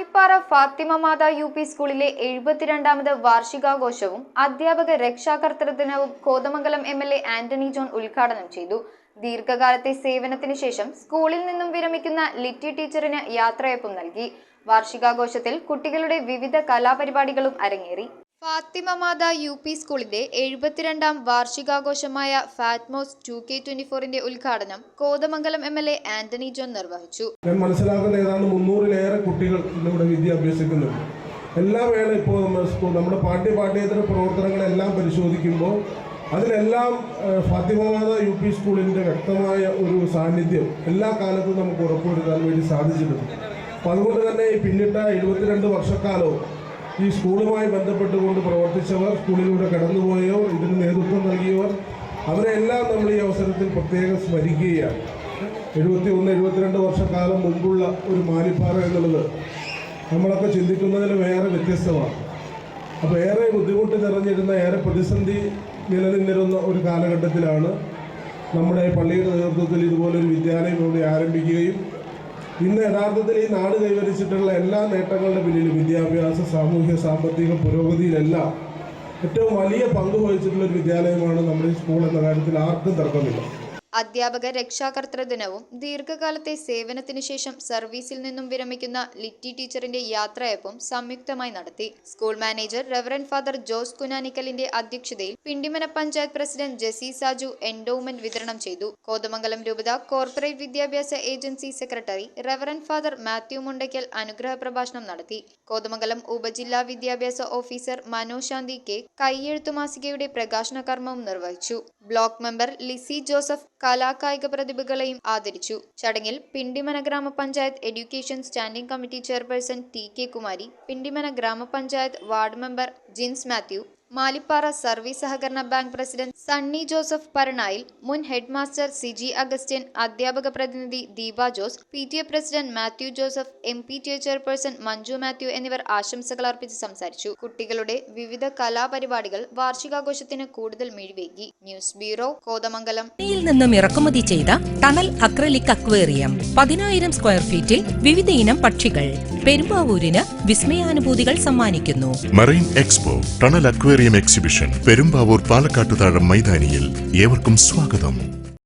മാലിപ്പാറ ഫാത്തിമ മാതാ UP സ്കൂളിലെ 72ാമത് വാർഷികാഘോഷവും അധ്യാപക രക്ഷാകർതൃദിനവും Kothamangalam MLA Antony John ഉദ്ഘാടനം ചെയ്തു. ദീർഘകാലത്തെ സേവനത്തിന് ശേഷം സ്കൂളിൽ നിന്നും വിരമിക്കുന്ന ലിറ്റി ടീച്ചറിന് യാത്രയയപ്പും നൽകി. വാർഷികാഘോഷത്തിൽ കുട്ടികളുടെ വിവിധ കലാപരിപാടികളും അരങ്ങേറി. ഫാത്തിമ മാതാ UP സ്കൂളിന്റെ 72ാം വാർഷികാഘോഷമായ ഫാറ്റ്മോസ് 2K24ന്റെ ഉദ്ഘാടനം കോതമംഗലം MLA ആന്റണി ജോൺ നിർവഹിച്ചു. ഞാൻ മനസ്സിലാക്കുന്ന ഏതാണ്ട് 300-ലേറെ കുട്ടികൾ ഇവിടെ വിദ്യ അഭ്യസിക്കുന്നുണ്ട്. എല്ലാ വേള ഇപ്പോൾ നമ്മുടെ പാഠ്യേതര പ്രവർത്തനങ്ങളെല്ലാം പരിശോധിക്കുമ്പോൾ അതിലെല്ലാം ഫാത്തിമ മാതാ UP സ്കൂളിൻ്റെ വ്യക്തമായ ഒരു സാന്നിധ്യം എല്ലാ കാലത്തും നമുക്ക് ഉറപ്പുവരുത്താൻ വേണ്ടി സാധിച്ചിട്ടുണ്ട്. അപ്പോൾ അതുകൊണ്ട് തന്നെ ഈ പിന്നിട്ട 72 വർഷക്കാലവും ഈ സ്കൂളുമായി ബന്ധപ്പെട്ടുകൊണ്ട് പ്രവർത്തിച്ചവർ, സ്കൂളിലൂടെ കടന്നുപോയവർ, ഇതിന് നേതൃത്വം നൽകിയവർ, അവരെല്ലാം നമ്മൾ ഈ അവസരത്തിൽ പ്രത്യേകം സ്മരിക്കുകയാണ്. 71-72 വർഷക്കാലം മുമ്പുള്ള ഒരു മാലിപ്പാറ എന്നുള്ളത് നമ്മളൊക്കെ ചിന്തിക്കുന്നതിന് വേറെ വ്യത്യസ്തമാണ്. അപ്പോൾ ഏറെ ബുദ്ധിമുട്ട് നിറഞ്ഞിരുന്ന, ഏറെ പ്രതിസന്ധി നിലനിന്നിരുന്ന ഒരു കാലഘട്ടത്തിലാണ് നമ്മുടെ പള്ളിയുടെ നേതൃത്വത്തിൽ ഇതുപോലൊരു വിദ്യാലയം ഇവിടെ ആരംഭിക്കുകയും ഇന്ന് യഥാർത്ഥത്തിൽ ഈ നാട് കൈവരിച്ചിട്ടുള്ള എല്ലാ നേട്ടങ്ങളുടെ പിന്നിലും വിദ്യാഭ്യാസ, സാമൂഹ്യ, സാമ്പത്തിക പുരോഗതിയിലെല്ലാം ഏറ്റവും വലിയ പങ്ക് വഹിച്ചിട്ടുള്ള ഒരു വിദ്യാലയമാണ് നമ്മുടെ ഈ സ്കൂൾ എന്ന കാര്യത്തിൽ ആർക്കും തർക്കമില്ല. അധ്യാപക രക്ഷാകർതൃദിനവും ദീർഘകാലത്തെ സേവനത്തിന് ശേഷം സർവീസിൽ നിന്നും വിരമിക്കുന്ന ലിറ്റി ടീച്ചറിന്റെ യാത്രയയപ്പും സംയുക്തമായി നടത്തി. School manager reverend father Jose കുനാനിക്കലിന്റെ അധ്യക്ഷതയിൽ പിണ്ടിമന പഞ്ചായത്ത് പ്രസിഡന്റ് ജെസി സാജു എൻഡോവ്മെന്റ് വിതരണം ചെയ്തു. കോതമംഗലം രൂപത കോർപ്പറേറ്റ് വിദ്യാഭ്യാസ agency secretary reverend father Mathew Mundackal അനുഗ്രഹ പ്രഭാഷണം നടത്തി. കോതമംഗലം ഉപജില്ലാ വിദ്യാഭ്യാസ ഓഫീസർ മനോശാന്തി കെ കൈയെഴുത്തു മാസികയുടെ പ്രകാശന കർമ്മവും നിർവഹിച്ചു. ബ്ലോക്ക് മെമ്പർ ലിസി ജോസഫ് കലാകായിക പ്രതിഭകളെയും ആദരിച്ചു. ചടങ്ങിൽ പിണ്ടിമന ഗ്രാമപഞ്ചായത്ത് education standing committee chairperson TK Kumari, Pindimana ഗ്രാമപഞ്ചായത്ത് ward member Jins Mathew, Malipara service സഹകരണ ബാങ്ക് പ്രസിഡന്റ് സണ്ണി ജോസഫ് പരണായിൽ, മുൻ ഹെഡ് മാസ്റ്റർ സിജി അഗസ്റ്റ്യൻ, അധ്യാപക പ്രതിനിധി Deepa Jose, PTA president Mathew Joseph, MPTA chairperson Manju Mathew എന്നിവർ ആശംസകൾ അർപ്പിച്ച് സംസാരിച്ചു. കുട്ടികളുടെ വിവിധ കലാപരിപാടികൾ വാർഷികാഘോഷത്തിന് കൂടുതൽ മിഴിവേകി. News bureau, Kothamangalam. നിന്നും ഇറക്കുമതി ചെയ്ത ടണൽ അക്രലിക് അക്വേറിയം 10,000 സ്ക്വയർ ഫീറ്റിൽ വിവിധ ഇനം പക്ഷികൾ പെരുമ്പാവൂരിന് വിസ്മയാനുഭൂതികൾ സമ്മാനിക്കുന്നു. Marine expo tunnel aquarium exhibition Perumbavoor Palakkattuthazham മൈതാനിയിൽ ഏവർക്കും സ്വാഗതം.